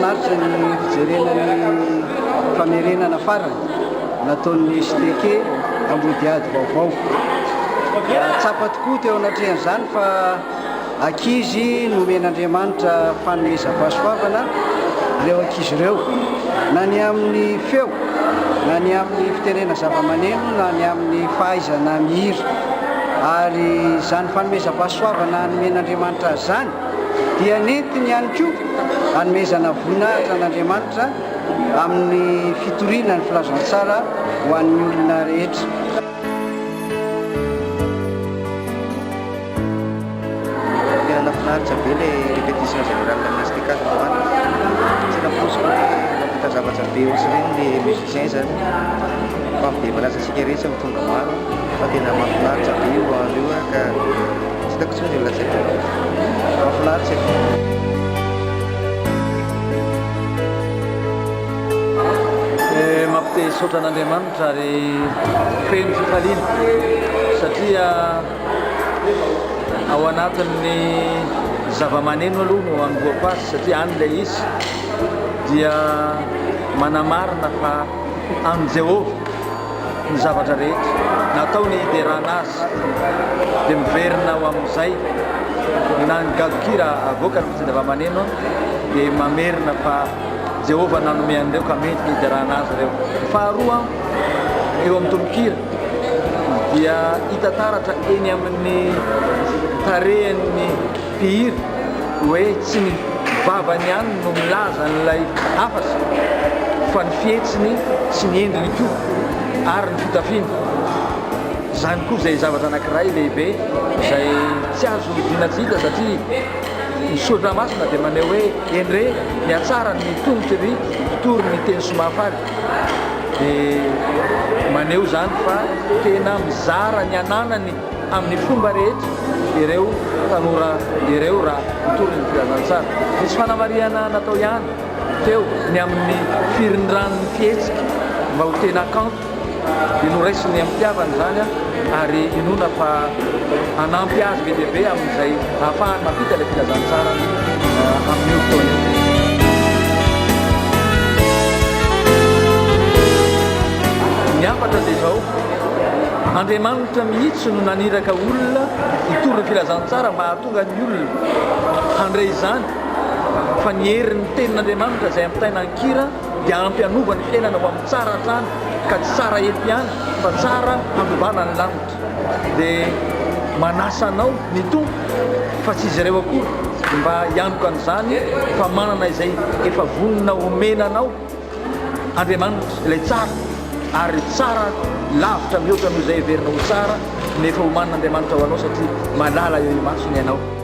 mahafinaritra ny fijerenany famerenana farany nataon'ny steke ambodiady vaovao. Tsapa tokoa teo anatrehan'izany fa ankizy nomen'Andriamanitra fanomezam-pahasoavana ireo ankizy ireo, na ny amin'ny feo, na ny amin'ny fitenena zava-maneno, na ny amin'ny fahaizana mihira. Ary izany fanomezam-pahasoavana nomen'Andriamanitra zany dia nentiny ihany koa hanomezana voninahitra an'Andriamanitra amin'ny fitoriana ny filazantsara ho an'ny olona rehetra. Nafinaritra be le répétition générale gymnastique androany tsy naposiko hoe mampita zavatra be ohatsy reny le musicien zany fa be malaza sika rehetra mitonga maro fa tena mafinaritra be io andreo ka tsy hitako tsony le lazaiko mafinaritra. Mampite saotra an'Andriamanitra ary feno fifaliana satria ao anatin'ny zava-maneno aloha no angoako azy satria any ilay izy dia manamarina fa amin'ny Jehova ny zavatra rehetra nataony hiderana azy dia miverina ao amin'izay na ny gagokira avoaka ny zava-maneno dia mamerina fa Jehova nanome an'ireo ka mety hiderana azy ireo. Faharoa eo amin'ny tombokira dia hita taratra eny amin'ny tarehan'ny mpihira hoe tsy ny vavany ihany no milaza n'ilay afatra fa ny fihetsiny sy ny endriny koa ary ny fitafiana. Zany koa izay zavatra anankiray lehibe izay tsy azo dinajita satria ny soratra masina dia maneho hoe endre ny atsara ny tongotry tory ny teny somafaly. Dia maneho zany fa tena mizara ny ananany amin'ny fomba rehetra ireo tanora ireo raha mitory ny filazantsara. Misy fanamariana natao ihany teo ny amin'ny firindrany fihetsika mba ho tena kanto dia noraisiny amin'ny mpiavany zany ary inona fa anampy azy be dia be amin'izay ahafahany mampita ilay filazantsara amin'ny fotoana io. Ny afatra dia izao, Andriamanitra mihitsy no naniraka olona hitory ny filazantsara mba hahatonga ny olona handray izany fa ny herin'ny tenin'Andriamanitra izay ampitaina ny kira dia ampy hanova ny fiainana ho amin'ny tsara hatrany ka tsy tsara eto ihany fa tsara hanovana ny lanitra. Dia manasa anao ny tompo fa tsy izy ireo akory mba hianoka an'izany fa manana izay efa vonona omenanao Andriamanitra ilay tsara ary tsara lavitra mihoatra noho izay heverina ho tsara nefa ho manana Andriamanitra ho anao satria malala eo imasony ianao.